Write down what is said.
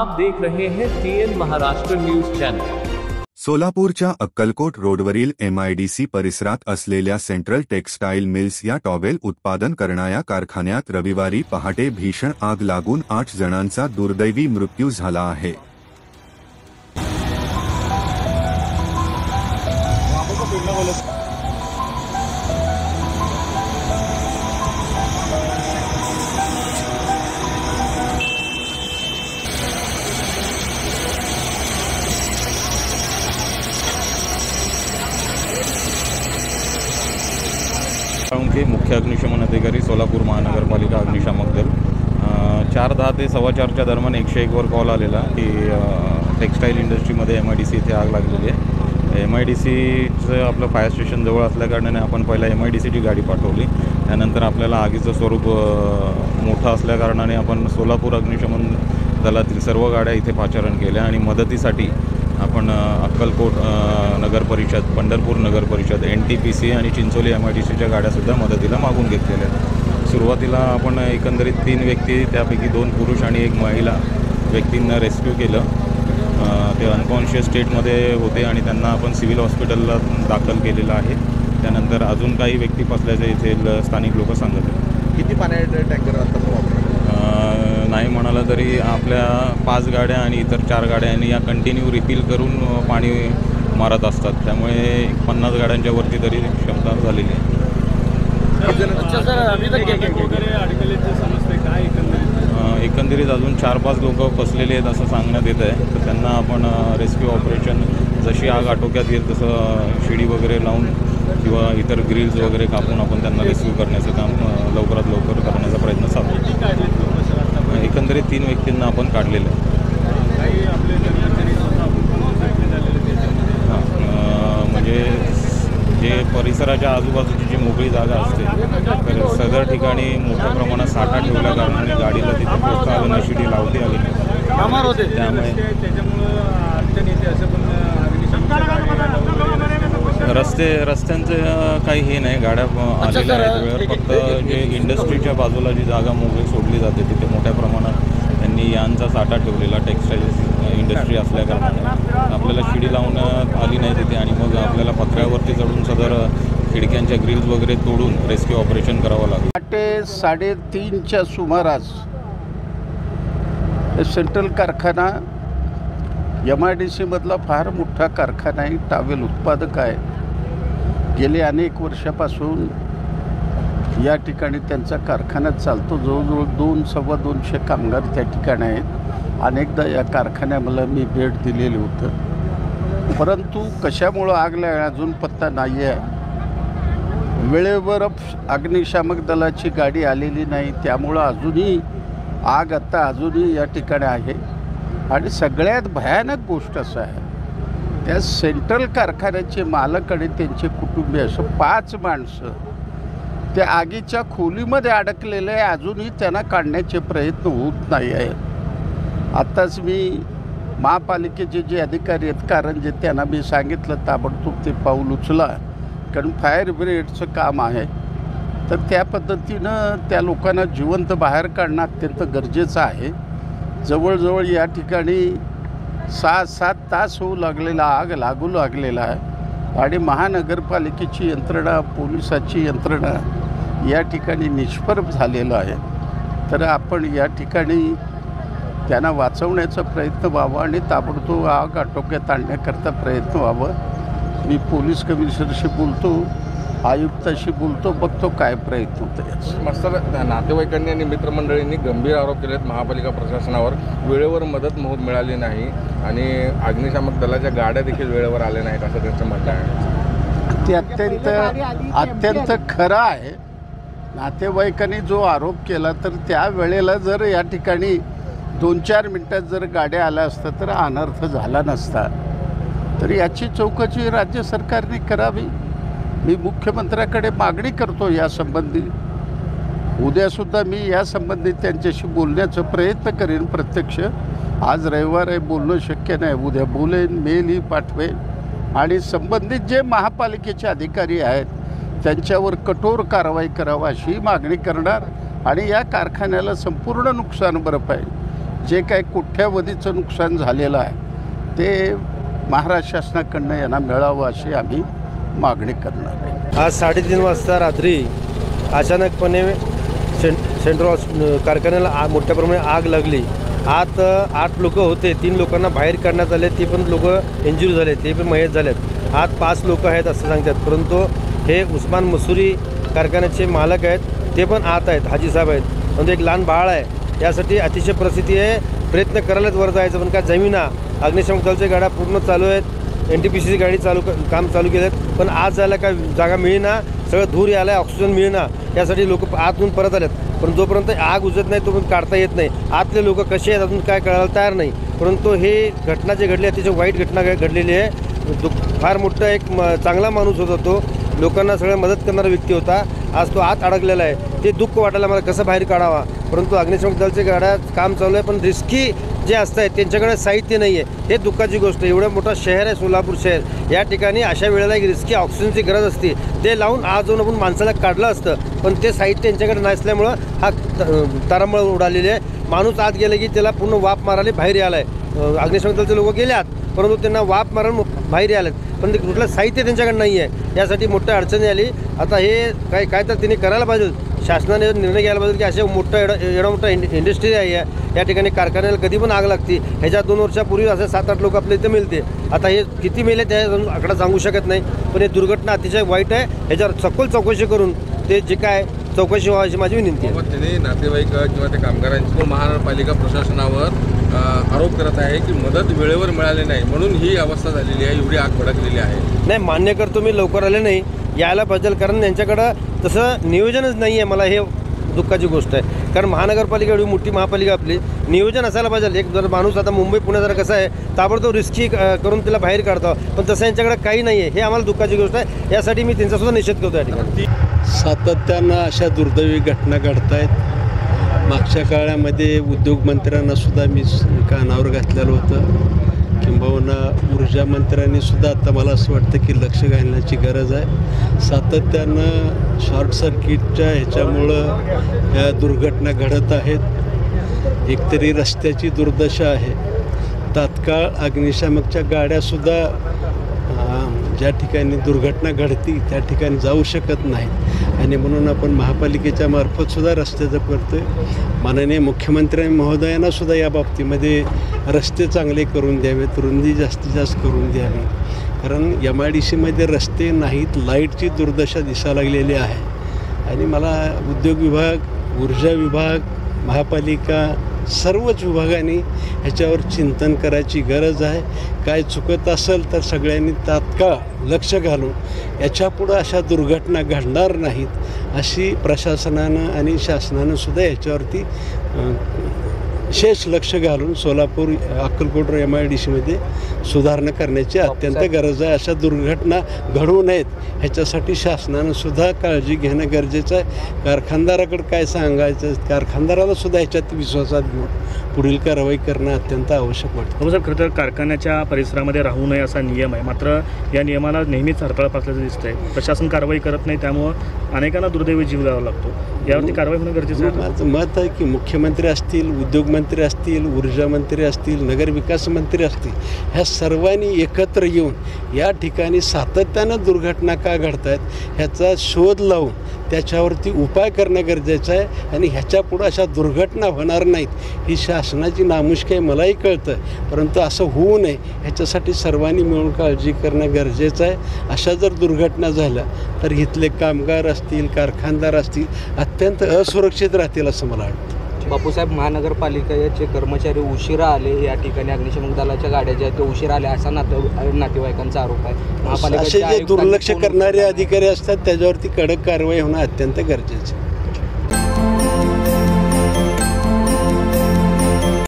आप देख रहे हैं TN महाराष्ट्र न्यूज चॅनल। सोलापूरच्या अक्कलकोट रोडवरील MIDC परिसरात असलेल्या सेंट्रल टेक्सटाईल मिल्स या टॉवेल उत्पादन करणाऱ्या कारखान्यात रविवारी पहाटे भीषण आग लागून 8 जणांचा दुर्दैवी मृत्यू झाला आहे। के मुख्य अग्निशमन अधिकारी सोलापूर महानगरपालिका अग्निशामक दल 4:10 ते 4:15च्या दरम्यान 101 वर कॉल आलेला की टेक्सटाईल इंडस्ट्रीमध्ये MIDC इथे आग लागलेली आहे। MIDCचं आपलं फायर स्टेशन जवळ असल्याकारणाने आपण पहिला MIDCची गाडी पाठवली। त्यानंतर आपल्याला आगीचं स्वरूप मोठं असल्याकारणाने आपण सोलापूर अग्निशमन दलातील सर्व गाड्या इथे पाचारण केल्या आणि मदतीसाठी आपण अक्कलकोट नगर परिषद, पंढरपूर नगर परिषद, NTPC आणि चिंचोली MIDCच्या गाड्यासुद्धा मदतीला मागून घेतलेल्या आहेत। सुरुवातीला आपण एकंदरीत 3 व्यक्ती, त्यापैकी 2 पुरुष आणि 1 महिला व्यक्तींना रेस्क्यू केलं। ते अनकॉन्शियस स्टेटमध्ये होते आणि त्यांना आपण सिव्हिल हॉस्पिटलला दाखल केलेलं आहे। त्यानंतर अजून काही व्यक्ती फसल्याचे इथे स्थानिक लोक सांगत आहेत। किती पाण्याचे टँकर आता वापरतात? नाही म्हणाला तरी आपल्या 5 गाड्या आणि इतर 4 गाड्यांनी या कंटिन्यू रिफिल करून पाणी मारत असतात। त्यामुळे 50 गाड्यांच्या वरती तरी क्षमता झालेली आहे। एकंदरीत अजून 4-5 लोक फसलेले आहेत असं सांगण्यात येत आहे। तर त्यांना आपण रेस्क्यू ऑपरेशन जशी आग आटोक्यात येईल तसं शिडी वगैरे लावून किंवा इतर ग्रिल्स वगैरे कापून आपण त्यांना रेस्क्यू करण्याचं काम लवकरात लवकर करण्याचा प्रयत्न चालू आहे। एकंदरीत 3 व्यक्तींना आपण काढलेलं आहे। म्हणजे जे परिसराच्या आजूबाजूची जी मोकळी जागा असते तर सदर ठिकाणी मोठ्या प्रमाणात साठा ठेवल्या कारणाने गाडीला तिथे पोचता आलं नाही, शिडी लावती आली नाही। त्यामुळे रस्त्यांचं काही हे नाही, गाड्या आलेल्या आहेत वेळेवर। फक्त जे इंडस्ट्रीच्या बाजूला जी जागा मोकळी सोडली जाते तिथे मोठ्या प्रमाणात त्यांनी यांचा साठा ठेवलेला, टेक्सटाईल इंडस्ट्री असल्याकारणाने आपल्याला शिडी लावण्यात आली नाही तिथे आणि मग आपल्याला पत्र्यावरती चढून सदर खिडक्यांच्या ग्रिल्स वगैरे तोडून रेस्क्यू ऑपरेशन करावं लागलं। 3:30च्या सुमारास सेंट्रल कारखाना MIDC मधला फार मोठा कारखाना आहे, टॉवेल उत्पादक आहे। गेले अनेक वर्षापासून या ठिकाणी त्यांचा कारखाना चालतो। जवळजवळ 200-250 कामगार त्या ठिकाणी आहेत। अनेकदा या कारखान्याला मी भेट दिलेली होतं, परंतु कशामुळं आग लागली अजून पत्ता नाही आहे। वेळेवर अग्निशामक दलाची गाडी आलेली नाही, त्यामुळं अजूनही आग अजूनही या ठिकाणी आहे। आणि सगळ्यात भयानक गोष्ट असं आहे, त्या सेंट्रल कारखान्याचे मालक आणि त्यांचे कुटुंबीय असं 5 माणसं त्या आगीच्या खोलीमध्ये अडकलेले आहे। अजूनही त्यांना काढण्याचे प्रयत्न होत नाही आहेत। आत्ताच मी महापालिकेचे जे अधिकारी आहेत कारंजे त्यांना मी सांगितलं ताबडतोब ते पाऊल उचला, कारण फायर ब्रिगेडचं काम आहे। तर त्या पद्धतीनं त्या लोकांना जिवंत बाहेर काढणं अत्यंत गरजेचं आहे। जवळजवळ या ठिकाणी 6-7 तास होऊ आग लागू लागलेला आहे आणि महानगरपालिकेची यंत्रणा, पोलिसाची यंत्रणा या ठिकाणी निष्प्रभ झालेलं आहे। तर आपण या ठिकाणी त्यांना वाचवण्याचा प्रयत्न व्हावा आणि ताबडतोब आग आटोक्यात आणण्याकरता प्रयत्न व्हावं। मी पोलीस कमिशनरशी बोलतो, आयुक्ताशी बोलतो, बघतो काय प्रयत्न होते। मास्तर, नातेवाईकांनी आणि मित्रमंडळींनी गंभीर आरोप केले आहेत महापालिका प्रशासनावर। वेळेवर मदत मिळाली नाही आणि अग्निशामक दलाच्या गाड्या देखील वेळेवर आल्या नाहीत असं त्यांचं म्हणणं आहे। ते अत्यंत खरं आहे। नातेवाईकांनी जो आरोप केला तर त्या वेळेला जर या ठिकाणी 2-4 मिनिटात जर गाड्या आल्या असत्या तर अनर्थ झाला नसता। तर याची चौकशी राज्य सरकारने करावी। मी मुख्यमंत्र्याकडे मागणी करतो यासंबंधी। उद्यासुद्धा मी यासंबंधी त्यांच्याशी बोलण्याचा प्रयत्न करेन प्रत्यक्ष। आज रविवार आहे, बोलणं शक्य नाही, उद्या बोलेन, मेलही पाठवेन आणि संबंधित जे महापालिकेचे अधिकारी आहेत त्यांच्यावर कठोर कारवाई करावी अशी मागणी करणार आणि या कारखान्याला संपूर्ण नुकसान भरपाई जे काही कोट्यावधीचं नुकसान झालेलं आहे ते महाराष्ट्र शासनाकडनं यांना मिळावं अशी आम्ही मागणी करणार आहे. आज 3:30 वाजता रात्री अचानकपणे सेंट्रल कारखान्याला मोठ्या प्रमाणात आग लागली. आत 8 लोक होते. 3 लोकांना बाहेर काढण्यात आले. ते पण लोक इंजुरी झाले, ते पण मयत झालेत. आत 5 लोक आहेत असं सांगतात. परंतु हे उस्मान मसुरी कारखान्याचे मालक आहेत, ते पण आत आहेत, हाजी साहेब आहेत. परंतु एक लहान बाळ आहे. यासाठी अतिशय परिस्थिती आहे. प्रयत्न करायलाच वर जायचं, पण काय जमिना अग्निशमन दलाच्या गाड्या पूर्ण चालू आहेत. NTPCची गाडी काम चालू केलं आहेत. पण आज जायला काय जागा मिळेना. सगळं धूर यायला आहे, ऑक्सिजन मिळेना. यासाठी लोक आतून परत आलेत. पण जोपर्यंत आग उजत नाही तोपर्यंत काढता येत नाही. आतले लोक कसे आहेत अजून काय कळायला तयार नाही. परंतु हे घटना जे घडली अतिशय वाईट घटना घडलेली आहे. फार मोठा एक चांगला माणूस होता तो. लोकांना सगळ्या मदत करणारा व्यक्ती होता. आज तो आत अडकलेला आहे. ते दुःख वाटायला मला कसं बाहेर काढावा. परंतु अग्निशमन दलाच्या गाड्या काम चालू आहे, पण रिस्की जे असत आहेत त्यांच्याकडे साहित्य नाही आहे. हे दुःखाची गोष्ट आहे. एवढं मोठं शहर आहे सोलापूर शहर. या ठिकाणी अशा वेळेला एक रिस्की ऑक्सिजनची गरज असते. ते लावून आज जाऊन आपण माणसाला काढलं असतं, पण ते साहित्य त्यांच्याकडे नसल्यामुळं हा तारांबळ उडालेली आहे. माणूस आत गेला की त्याला पूर्ण वाफ मारायला बाहेर यायला आहे. अग्निशमन दलाचे लोक गेले आत, परंतु त्यांना वाफ मारून बाहेर आलेत, पण ते कुठलं साहित्य त्यांच्याकडे नाही आहे. यासाठी मोठ्या अडचणी आली. आता हे काय तर त्यांनी करायला पाहिजे. शासनाने निर्णय घ्यायला पाहिजे की असे मोठं एवढा मोठा इंडस्ट्री आहे या ठिकाणी कारखान्याला कधी पण आग लागते. ह्याच्या 2 वर्षापूर्वी असे 7-8 लोक आपल्या इथं मिळते. आता हे किती मेले त्या आकडा सांगू शकत नाही, पण हे दुर्घटना अतिशय वाईट आहे. ह्याच्यावर सखोल चौकशी करून ते जे काय चौकशी व्हायची माझी विनंती आहे. त्यांनी नातेवाईक किंवा त्या कामगारांची महानगरपालिका प्रशासनावर आरोप करत आहे की मदत वेळेवर मिळाली नाही म्हणून ही अवस्था झालेली आहे, एवढी आग भडकलेली आहे. नाही, मान्य करतो मी, लवकर आले नाही, यायला पाहिजे. कारण यांच्याकडं तसं नियोजनच नाही आहे. मला हे दुःखाची गोष्ट आहे. कारण महानगरपालिका एवढी मोठी महापालिका आपली, नियोजन असायला पाहिजे. एक जर माणूस आता मुंबई पुणे जरा कसं आहे ताबडतोब रिस्की करून त्याला बाहेर काढतो, पण तसं यांच्याकडे काही नाही आहे. हे आम्हाला दुःखाची गोष्ट आहे. यासाठी मी त्यांचासुद्धा निषेध करतो या ठिकाणी. सातत्यानं अशा दुर्दैवी घटना घडत आहेत. मागच्या काळामध्ये उद्योगमंत्र्यांनासुद्धा मी कानावर घातलेलं होतं. किंबहुना ऊर्जा मंत्र्यांनीसुद्धा आता मला असं वाटतं की लक्ष घालण्याची गरज आहे. सातत्यानं शॉर्ट सर्किटच्या ह्याच्यामुळं या दुर्घटना घडत आहेत. एकतरी रस्त्याची दुर्दशा आहे. तात्काळ अग्निशामकच्या गाड्यासुद्धा ज्या ठिकाणी दुर्घटना घडती त्या ठिकाणी जाऊ शकत नाहीत. आणि म्हणून आपण महापालिकेच्या मार्फतसुद्धा रस्त्याचं करतो आहे. माननीय मुख्यमंत्री महोदयांनासुद्धा या बाबतीमध्ये रस्ते चांगले करून द्यावेत, रुंदी जास्तीत जास्त करून द्यावी. कारण MIDCमध्ये रस्ते नाहीत, लाईटची दुर्दशा दिसायला लागलेली आहे. आणि मला उद्योग विभाग, ऊर्जा विभाग, महापालिका सर्वच विभागांनी ह्याच्यावर चिंतन करायची गरज आहे. काय चुकत असेल तर सगळ्यांनी तात्काळ लक्ष घालून याच्यापुढं अशा दुर्घटना घडणार नाहीत अशी प्रशासनानं आणि शासनानं सुद्धा याच्यावरती विशेष लक्ष घालून सोलापूर अक्कलकोट MIDCमध्ये सुधारणा करण्याची अत्यंत गरज आहे. अशा दुर्घटना घडू नयेत ह्याच्यासाठी शासनानं सुद्धा काळजी घेणं गरजेचं आहे. कारखानदाराकडे काय सांगायचं, कारखानदाराला सुद्धा ह्याच्यात विश्वासात घेऊन पुढील कारवाई करणं अत्यंत आवश्यक वाटतं. हो साहेब, खरं तर कारखान्याच्या परिसरामध्ये राहू नये असा नियम आहे, मात्र या नियमाला नेहमीच हरताळ पासल्याचं दिसतंय. प्रशासन कारवाई करत नाही, त्यामुळं अनेकांना दुर्दैवी जीव द्यावा लागतो. यावरती कारवाई होणं गरजेचं आहे. माझं मत आहे की मुख्यमंत्री असतील, उद्योगमंत्री असतील, ऊर्जा मंत्री असतील, नगरविकास मंत्री असतील, ह्या सर्वांनी एकत्र येऊन या ठिकाणी सातत्यानं दुर्घटना का घडत आहेत ह्याचा शोध लावून त्याच्यावरती उपाय करणं गरजेचं आहे. आणि ह्याच्यापुढं अशा दुर्घटना होणार नाहीत ही शासनाची नामुष्की आहे, मलाही कळतं. परंतु असं होऊ नये ह्याच्यासाठी सर्वांनी मिळून काळजी करणं गरजेचं आहे. अशा जर दुर्घटना झाल्या तर इथले कामगार असतील, कारखानदार असतील अत्यंत असुरक्षित राहतील असं मला वाटतं. बापूसाहेब, महानगरपालिकेचे कर्मचारी उशिरा आले, या ठिकाणी अग्निशमन दलाच्या गाड्या ज्या आहेत त्या उशिरा आल्या असा नातेवाईकांचा आरोप आहे. असे जे दुर्लक्ष करणारे अधिकारी असतात त्याच्यावरती कडक कारवाई होणं अत्यंत गरजेचं आहे.